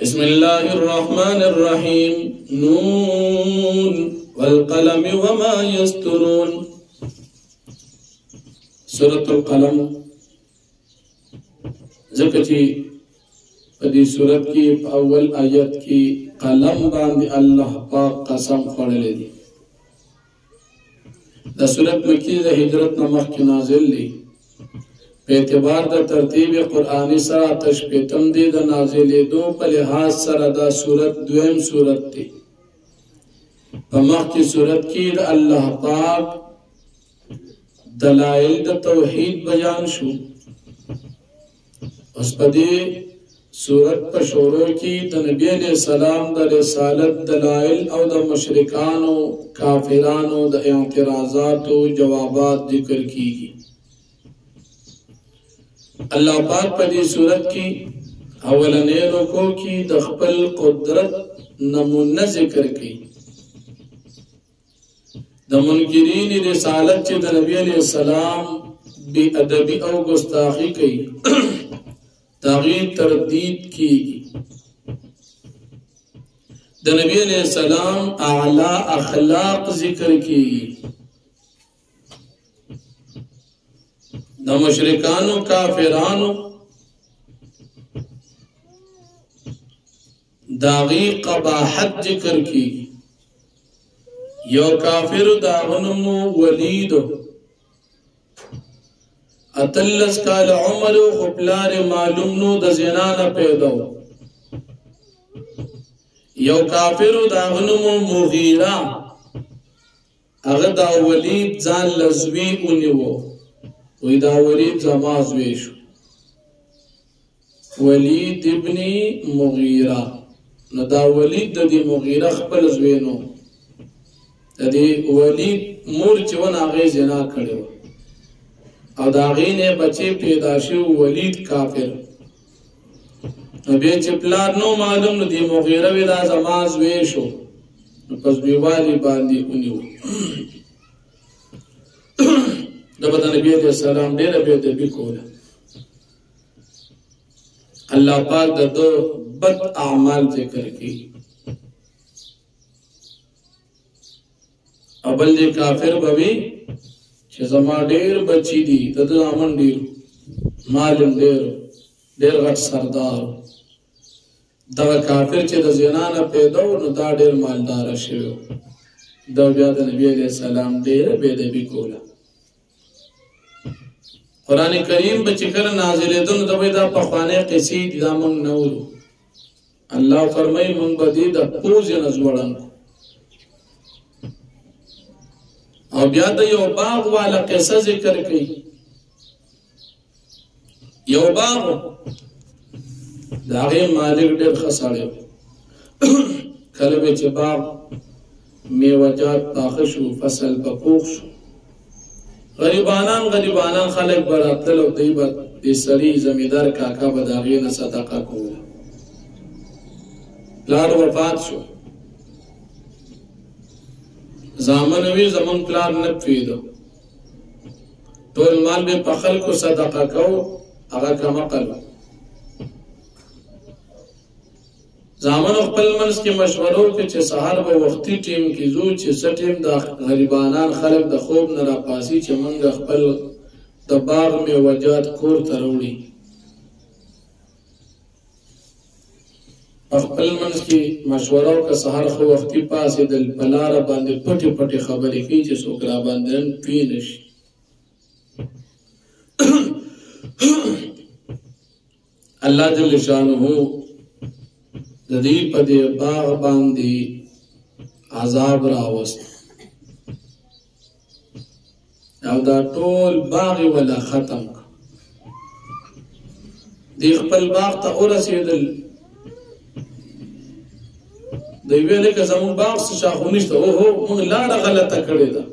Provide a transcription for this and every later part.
بسم الله الرحمن الرحيم نون والقلم وما يسطرون سورة القلم ذکرچی پدی سورت کی اول آیت کی قلم باندې الله پاک قسم خوړلې دي. دا سورت مکی د هجرت نمخ کی نازل دی. په اعتبار د ترتیب قرآنی سره تشبیتم دی د نازلې دو په لحاظ سره دا سورت دویم سورت دی. په مخ کی سورت کی د الله پاک دلائل د توحید بیان شو. اس په دې سورت په شروع کی د نبی علیہ السلام د رسالت دلائل او د مشرکانو کافرانو د اعتراضات او جوابات ذکر کیږي. اللہ پاک پا دی صورت کی اولنے رکو کی د خپل قدرت نمونہ ذکر کی. د منکرین رسالت چی د نبی علیہ السلام بی ادبی او گستاخی کی تغییر تردید کی. د نبی علیہ السلام اعلی اخلاق ذکر کی. د مشرکانو کافرانو داغی قباحت ذکر کی. یو کافر داغنمو ولید اتلس کال عمر خپلار معلوم نو د زنان پیدو. یو کافر داغنمو مغیرہ اغدا ولید زان لزوی اونیو وی دا ولید زماز ویشو ولید ابن مغیرہ نو دا ولید دا دی مغیرہ خپل زوینو دا دی ولید مور چون آغی زنا کردو او دا آغین بچے پیدا شو ولید کافر نو بے چپلار نو معلوم نو دی مغیرہ وی دا زماز ویشو نو پس بیوالی باندی انیو دبتا نبی علیہ السلام دیر بے دبی کولا. اللہ پاک دا دو بد اعمال ذکر کی. ابل دی کافر بوی چھ زما دیر بچی دی دا آمن دیر مالم دیر غٹ سردار دا کافر چھ دا زنانا پیدو نو دا دیر مالدار شویو. دا بیاد نبی علیہ السلام دیر بے دبی کولا. قرآن کریم بچکر نازل دن دبی دا پخوانے قصید دا منگ نورو. اللہ فرمائی منگ بدی دا پوز نزوڑن کو. او بیاد یو باغ والا قصہ ذکر کی. یو باغ دا غیر مالک دیر خساڑے کلب چی باغ میوجات پاخشو فصل پپوخشو. غریبانان خلق براتل و دیبت دی سری زمیدار کاکا بداغین صدقہ کولا. پلار وفات شو زامنوی زمان پلار نپفیدو طول مال بے پخل کو صدقہ کو اگا کما قلو. زامن اخپل منس کی مشورو که چه سهار با وقتی ٹیم کی زو چه سٹیم دا غریبانان خلق دا خوب نرا پاسی چه منگ اخپل دا باغ میں وجات کور تروڑی. اخپل منس کی مشورو که سهار خو وقتی پاسی دل پلار باندے پٹی پٹی خبری کی چه سوکرا باندن توینش. اللہ جل شانہو دی پا دی باغ باندی عذاب راوست او دا طول باغی ولا ختم کا. دی خپل باغ تا ارسیدل دی ویلے که زمون باغ سے شاخونشتا اوہو من لارا غلطا کردی دا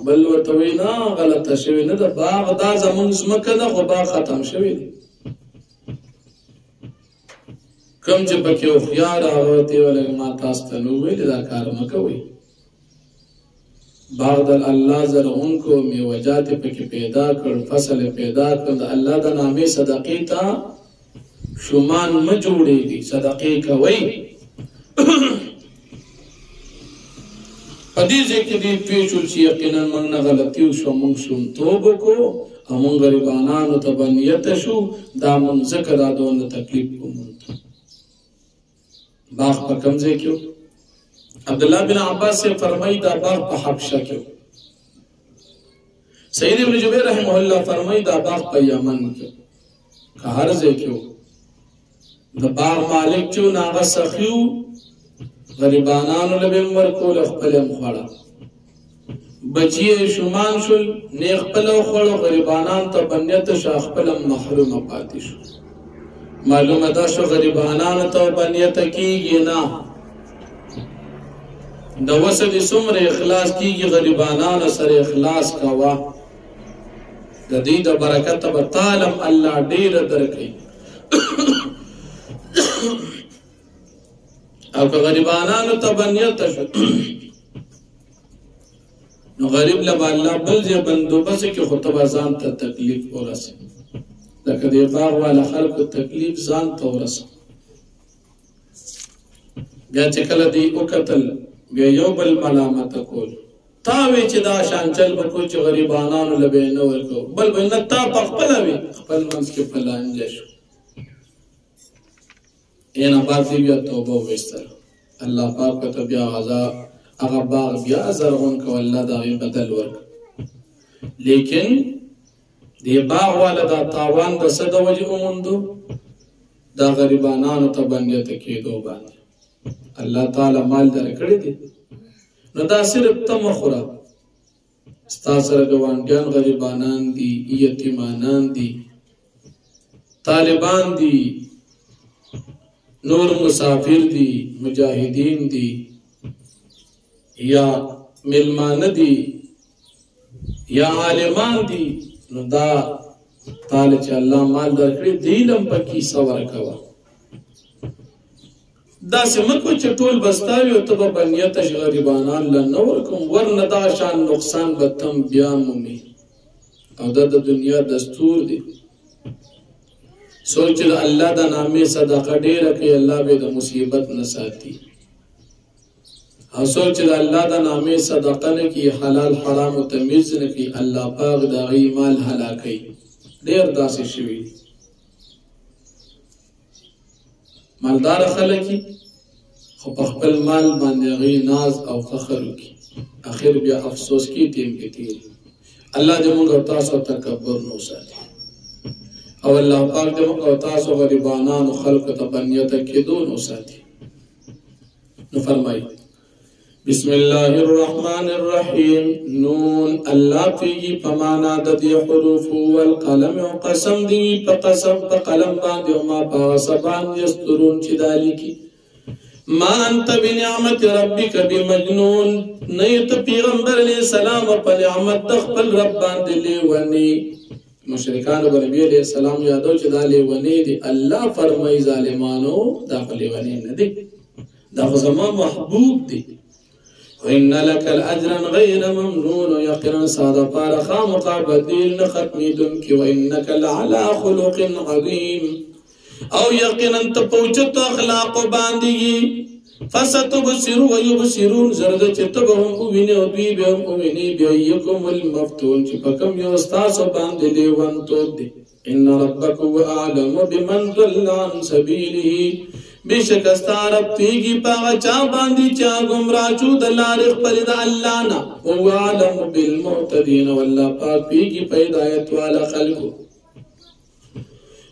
بل ورطوی نا غلطا شوی نا دا باغ دا زمون زمکه دا خو باغ ختم شوی دی. کم چه پکی اخیار آغاتی ولگ ما تاستنووی لدا کار مکوی. باغ دل اللہ زرعون کو میوجات پکی پیدا کر فصل پیدا کر دا اللہ دا نامی صدقی تا شومان مه جوړېږي صدقې کوئ په دې ځای کې دې پوه شول چې یقینا موږ نه غلطي وشوه موږ شومتوب وکړو او موږ غریبانانو ته به نیته شو دا موږ ځکه دا دونه تکلیف وموند باغ په کوم ځای کې و عبدالله بن عباس سے فرمائی دا باغ په حبشه کې و سید ابن جبیر رحمه الله فرمائی دا باغ په یمن کې که هر ځای کې و د باغ مالک چې و ناغه سخي و غریبانانو له به ورکول خپل هم خوړه بچی شومان شول نه خپل خوړو غریبانان ته بنیت شاه خپل محروم پاتې شو معلومه ده شو غریبانان ته بنیت کیږي نه د وسد څومره اخلاص کیږي غریبانان سره اخلاص کوا د دې د برکت به تعالی الله ډیر درکړي او که غریبانانو ته بنیت شو نو غریب له الله بل ځای بندوبست کې خطبه ځان ته تکلیف ورسي لکه د باغ والا خلکو تکلیف ځان ته ورسي بیا چې کله دی وکتل بیا یو بل ملامت کول تا وی چې دا شانچل بکو چې غریبانانو له به نه ورکو بل به نه تا په خپل وی خپل منځ کې پلانځ شو اینا باندې بیا توبه وستر الله پاک ته بیا غزا هغه باغ بیا زرغون کو الله دا غي بدل ورک لیکن دی باغ والا دا تاوان د صد وجه اومندو دا غریبانانو ته بنیت کېدو باندې الله تعالی مال درکړي دي نو دا صرف تمخره ستا سره ګوانډیان غریبانان دي یتیمانان دي طالبان دي نور مسافر دي مجاهدین دي یا ملمان دي یا عالمان دي نو دا تعالی چې الله مال درکړي دیلم پکې سور کوا دا سمکو چې ټول بستاوي او تب بنیت غریبانان لنور کوم ورنه دا شان نقصان بتم بیا مومي او دا د دنیا دستور دی سوچ د الله د نامې صدقه ډیره کوي الله به د مصیبت نه ساتي او سوچ د الله د نامې صدقه نه کوي حلال حرام او تمیز نه کوي الله پاک د غي مال هلاکي ډیر داسې شوی مالدار خلک خو په خپل مال باندې غي ناز او فخر کوي اخر بیا افسوس کی ټیم کې تیر الله دې موږ تاسو تکبر نو ساتي او الله پاک دې موږ تاسو غریبانان او خلق ته بنیت کې دون ساتي نو فرمایي بسم الله الرحمن الرحیم نون الله فيه پمانا د دې حروف والقلم قسم دی په قسم په قلم باندې او ما په سبان یسترون چې دالی کی ما انت بنعمت ربک بمجنون نیت پیغمبر علیہ السلام په نعمت د خپل رب باندې لیونی مشرکان او نبی علیہ السلام یادو چې دا لیونی دی الله فرمای ظالمانو دا لیونی نه دی دا زما محبوب دی وإن لك الأجر غير ممنون يقنا صاد فارخا مقابدين ختميدنك وإنك لعلى خلق عظيم أو يقنا تپوچت أخلاق باندي فستبصر ويبصرون زرد چتبهم اوینه او دوی بهم اوینه بأيكم المفتون چې پکم یو استاس باندې لیوان تو دی إن ربك هو أعلم بمن ضل عن سبيله بیشک استارب پیگی پاغا چا باندی چا گمراہ چو دلارخ پرد اللہ نا هو عالم بالمعتدین واللہ پاک پیگی پیدایت والا خلقو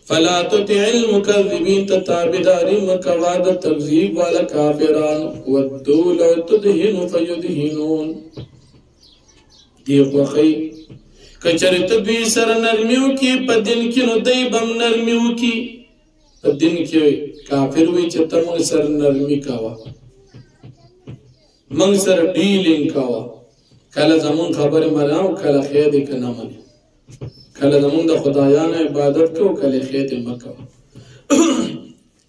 فلا تطع المکذبین تتابداری مکواد تکذیب والا کافران ودو لو تدہن فیدہنون دیخ وخی کچرت دوی سر نرمیو کی پا دن کی نو دی بم نرمیو کی پا دن کی کافر وی چې ته موږ سره نرمي کوه موږ سره ډیلینګ کوه کله زمون خبره مناو کله خیر دې کنه منې کله زمون د خدایانو عبادت کو کله خیر دې مکو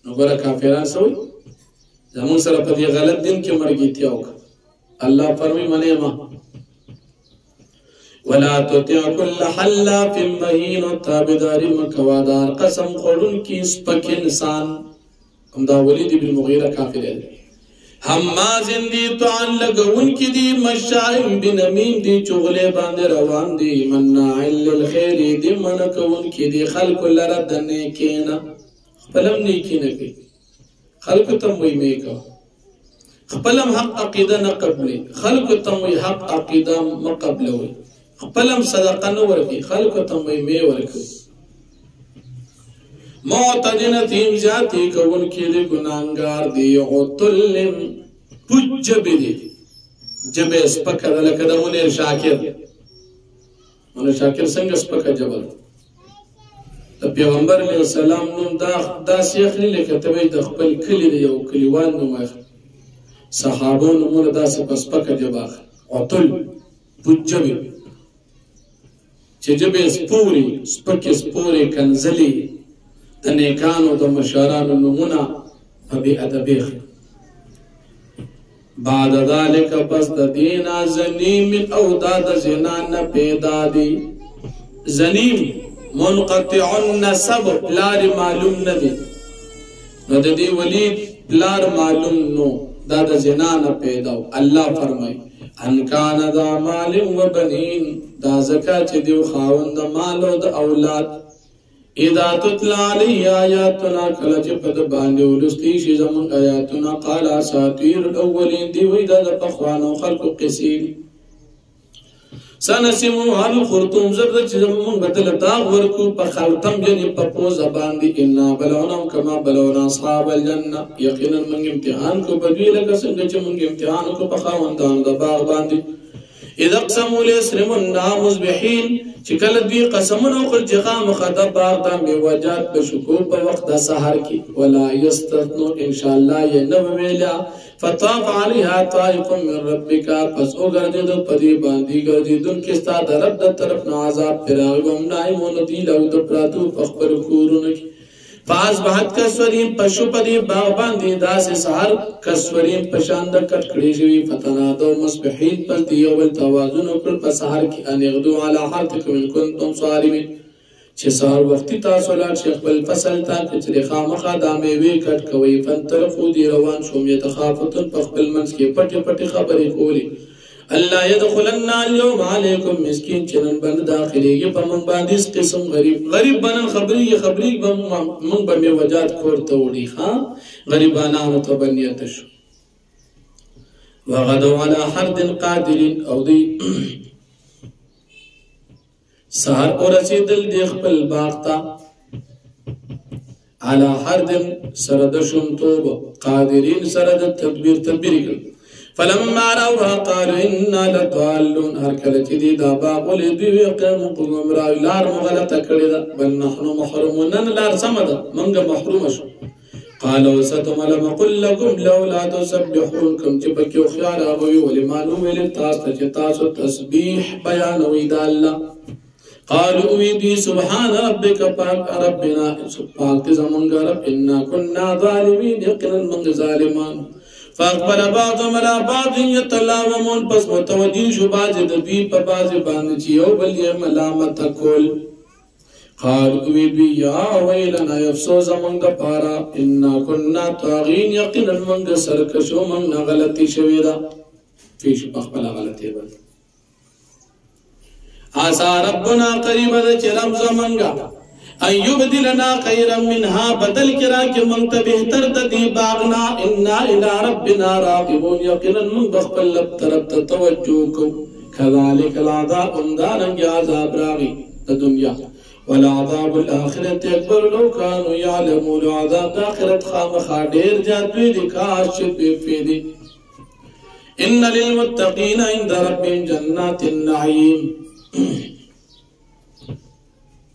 نو ګره کافران سوې زمون سره په دې غلط دین کې مرګیتیا وکړه الله فرمي منې ما ولا تطع كل حلاف مهین و تابداری مکوادار قسم خورن کی سپک انسان دا ولید بن مغیرہ کافر ہے حمازن دی طعن لگون کی دی مشائم بنمیم دی چغلے باندے روان دی مناع للخیر دی منکون کی دی خلق لرد نیکینا خپلم نیکی نکی خلق تموی میکا خپلم حق عقیدہ نقبلی خلق تموی حق عقیدہ مقبلوی خپلم صدقہ نورکی خلق تموی می ورکی معتدن تیم زیادی کون کی دی گناہگار دی عطلم پوچ جبی دی جبی اسپکا دلکہ دا منیر شاکر منیر شاکر سنگ اسپکا جبل دا پیغمبر علیہ السلام نم دا سیخلی لکہ تبی دا خپل کلی دی یو کلیوان نم آخر صحابون نمون دا سپکا جب آخر عطل پوچ جبی چه جبی اسپوری سپک اسپوری کنزلی دا نیکانو دا مشارانو نمونا فبی ادبیخ بعد ذالک پس دا دینا زنیم او دا دا زنان پیدا دی زنیم منقطع النسب پلار معلوم ندی نو دا دی ولید پلار معلوم نو دا دا زنان پیداو اللہ فرمائی انکان دا مال و بنین دا زکاة دیو خاون دا مال و دا اولاد اذا تتلا علی آیاتنا کلچ پد باندے ولستیشی زمان آیاتنا قال اساطیر الاولین دیوی دا دا پخوانو خلق قسیل سنسمو حال خرطوم زرد چی زمان بطل داغ ورکو پا خلطم جنی پا پوز باندی انا بلونم کما بلونا اصحاب الجنہ یقینا منگ امتحان کو بدوی لگا سنگ چی منگ امتحان کو پا خواندان دا باغ باندی اذا اقسموا لیسرمنا مصبحین چکل دوی قسمونو قل جغام خدا باغ دا میوجات بشکو پا وقت دا سحر کی ولا یستثنو انشاءاللہ یہ نوویلا فطاف علیہا طائف من ربکا پس او گردی دو پدی باندی گردی دن کستا دا رب دا طرف نعذاب پراغی ومنائمون دیلو دا پراتو فخبر کورونکی فاز بحت کسوریم پشو پدی باغبان دی دا سے سحر کسوریم پشاندر کٹ کڑی شوی فتنا دو مصبحین پس دیوبل توازن اکل پس سحر کی انیغدو علا حرتکم ان کنتم صارمین چھ سحر وقتی تاثلات شیخ بالفصل تا کچری خامخا دامیوی کٹ کوئی فانترفو دی روان شوم یتخافتن پخ بالمنس کی پٹی پٹی خبری کولی اللہ یدخلن اليوم علیکم مسکین چنن بند داخلی یہ پا من باندیس قسم غریب بنن خبری من بمی وجات کور توڑی خواہ غریبانانو تبنیتشو وغدو علی حرد قادرین او دی سہر اور رسیدل دیخ پل باغتا علی حرد سرد شمتوب قادرین سرد تدبیری کل فلما روها قالوا انا لضالون هر کله چې دی دا باغ ولې دوی قوم قوم را لار مغلطه کړی ده بل نحن محرومون نن لار سم ده منګه محروم شو قالوا ستملم قل لكم لولا تسبحون كم چې پکې خیال راغوي ولما نو ویل تاسو چې تاسو تسبیح بیانوي د الله قالوا وی سبحان ربك پاک ربنا پاک زمونږ رب انا كنا ظالمين یقینا من ظالمان فاقبل بعضهم على بعض يتلاومون پس متوجه شو باز دوی په باز باندې چې یو بل یې ملامت کول قالوا وی یا ویلنا افسوس زمونږ پارا انا كنا طاغين یقینا موږ سرکشو موږ غلطي شوې ده فيش بخبل غلطي بل عسى ربنا قريبا چرم زمونږ ان یبدلنا خیرا منها بدل کرا کہ منت بہتر دی باغنا انا الى ربنا راغبون یقینا من بخبل لب طرف توجہ کو كذلك العذاب اندارن عذاب راغی دنیا والعذاب الاخرت اکبر لو كانوا يعلمون عذاب الاخرت خامخا دیر جاتوی دی کاش بیفیدی ان للمتقین عند ربهم جنات النعیم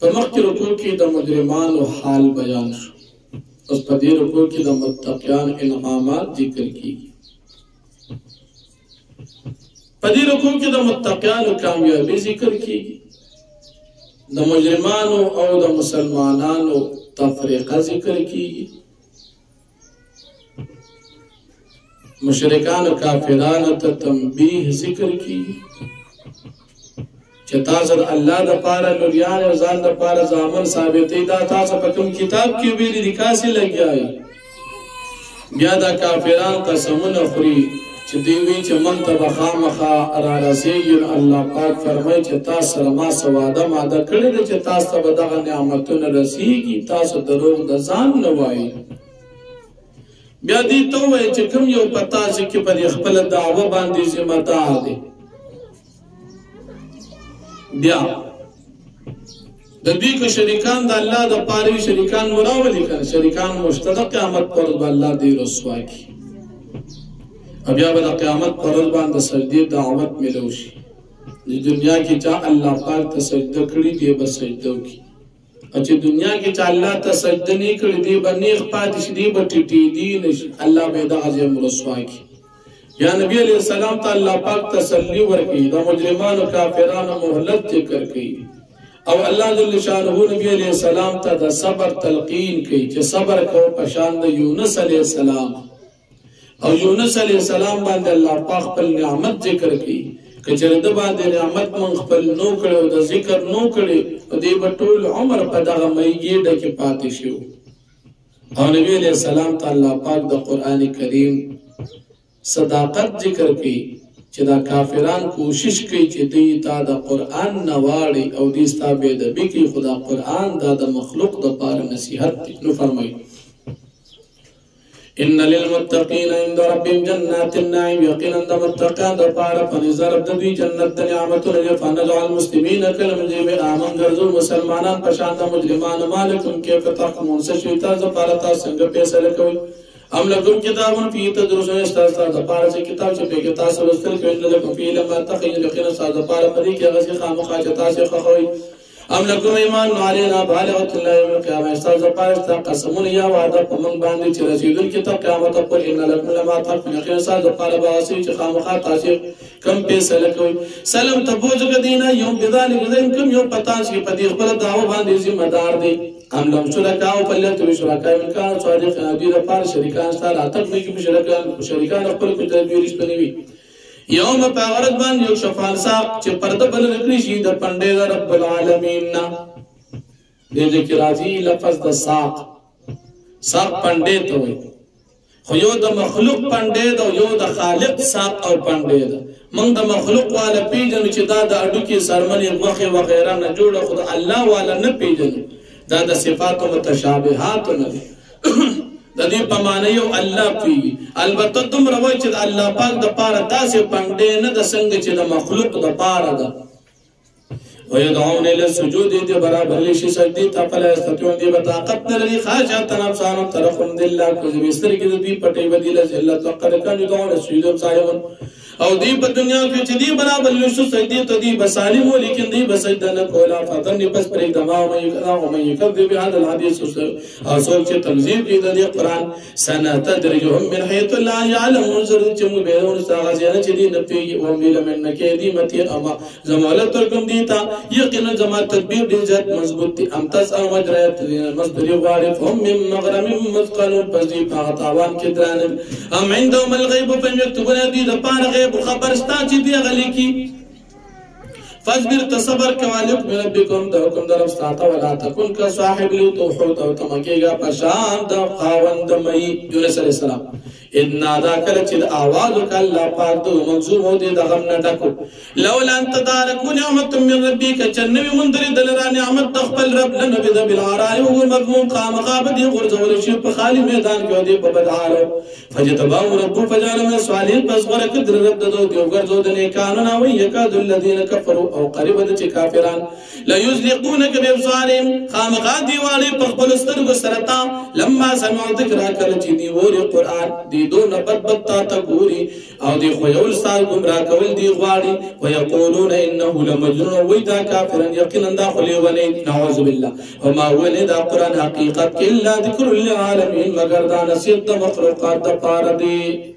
فمخی رکوع کی دا مجرمان و حال بیان شو اس پدی رکوع کی دا متقیان انعامات ذکر کی پدی رکوع کی دا متقیان و کامیابی ذکر کی دا مجرمان او دا مسلمانان و تفریقہ ذکر کی مشرکان و کافران تا تنبیح ذکر کی چې تاسو د الله د پاره لوریان او ځان د پاره ځامن ثابتې دا تاسو په کوم کتاب کې ویلي دي کاسې لګیای بیا دا کافران قسمونه خوري چې دوی وی چې من ته به خامخا را رسېږي الله پاک فرمایي چې تاسو سره ما څه وعده ماده کړې ده چې تاسو ته به دغه نعمتونه رسېږي تاسو دروغ د ځان نه وایي بیا دې ته ووایي چې کوم یو په تاسو کې په خپله دعوه باندې ذمه دار دی بیا د دوی که شریکان د الله د پاره شریکان مراولي کنه شریکان مشترک قیامت پر الله دې رسوا کی بیا به د قیامت پر ورځ باندې سجدې دعوت ملو شي د دنیا کې چا الله پاک ته سجده کړي دی به سجده وکړي او چې دنیا کې چا الله ته سجده نه کړي دی به نیغ پاتې شي دی به ټیټېدي نشي الله به دغه ځای رسوا کړي یا نبی علیہ السلام ته الله پاک تسلی ورکړي د مجرمانو کافرانو مهلت ذکر کړي او الله جل شانه نبی علیہ السلام ته د صبر تلقین کوي چې صبر کو په شان د یونس علیہ السلام او یونس علیہ السلام باندې الله پاک خپل نعمت ذکر کړي کچره د باندې نعمت مون خپل نو کړو د ذکر نو کړي او دې بټول عمر په دغه مېږي ډکه پاتې شو او نبی علیہ السلام ته الله پاک د قران کریم صداقت ذکر کړي چې دا کافران کوشش کوي چې دوی تا د قران نه واړي او دې ستابه د بکی خدا قران دا د مخلوق د پاره نصیحت نو فرمایي ان للمتقین عند ربهم جنات النعیم یقینا د متقین د پاره په نظر د دوی جنت د نعمتونو فنجعل المسلمین کالمجرم آمن ګرځو مسلمانان په شان د مجرمانو مالکم کیف تحکمون سشویتا ز پاره تاسو څنګه فیصله کوي ام لکم کتابون فی تدرسون استاستا د پاره چې کتاب چې په تاسو لوستل کوي لکم فی لما تخیل یقینا تاسو د پاره په دې کې غسی خامخا چې تاسو خوي ام لکم ایمان علینا بالغت الله یوم القیامه استاذ پارست قسمون یا وعده په من باندې چې رسیدل کتاب قیامت پر ان لکم لما تقوا یقینا استاذ پاره باسي چې خامخا تاسو کم فیصله کوي سلام تبوج کدینا یوم بذالک زین کم یو پتا چې په دې خپل دعوه باندې ذمہ دار دی ام لم شرکاو فلیت شرکای من کان صادق دې لپاره شریکان ستاره اتق نه کې شریکان خپل کو تدبیر شته وي یوم پاورت باندې یو شفال صاحب چې پرده بل نکړي شي د پنده رب العالمین نا دې ذکر راځي لفظ د ساق پنده ته وي خو یو د مخلوق پنده ده یو د خالق ساق او پنده ده موږ د مخلوق والا پیژنو چې دا د اډو کې سرمنې غوخه وغیرہ نه جوړه خو د الله والا نه پیژنو دا د صفات متشابهات نه د دې په معنی یو الله پیږي البته دومره وایي چې الله پاک د پاره داسې پنده نه د څنګه چې د مخلوق د پاره ده ويدعون الى السجود دي برابر لشي سجدي تفلا استطيعون دي بطاقت لري خاشعة ابصارهم ترقم لله كذ بيستر کې دي پټي بدیل ذلت وقر كان يدعون السجود صائمون او دی په دنیا کې چې دی برابر لشي سجدي ته دی بسالم لیکن دی بسجده نه کولا فضل بس پر دماغ مې کړه او مې کذب بهذا الحديث او سوچ چې تنظیم دي د قرآن سنتدرجهم من حيث لا يعلمون زر چې موږ به ورته څنګه چې دی نه پیږي او مې لمن کې دی متي اما زمالت ترکم دي تا یقینا زما تدبیر دې ذات مضبوط دي ام تس او مجرات مصدر غالب هم من مغرم مثقل فذي فغطاوان کې دران ام عندهم الغيب فيكتبون دي د پاره غیب خبر ستا چې دی غلي کی فاصبر تصبر کوالک من ربکم د حکم در استاته ولا تکن کا صاحب لوحوت او تمکیگا پشان د خاوند مئی یونس علیہ السلام ان نادا کله چې आवाज وکړ الله پاک د مغزوم هو دې د غم نه ډکو لولا انت دارک نعمت من ربک چنوي مندر دلرا نعمت خپل رب لنبذ بالعراء او مذموم قام غابد غرزول شي په خالی میدان کې دې په بدعار فجتباو رب فجعل من الصالحين پس ورک در رب د دوی غرزو د نه قانون او یکاد الذين كفروا او قریب د چې کافران لا یزلقونک بابصارهم قام غادي والی په خپل سترګو سرتا لما سمعوا ذکر کله چې دی وری قران دو نبت تا تقوري او دي خويول سال گمراه کول دي غواړي ويقولون انه لمجنون ويدا كافرا يقينا داخلي ولي نعوذ بالله وما ولد قران حقيقت الا ذكر للعالمين مگر دا نصیحت مخلوقات د پاره دي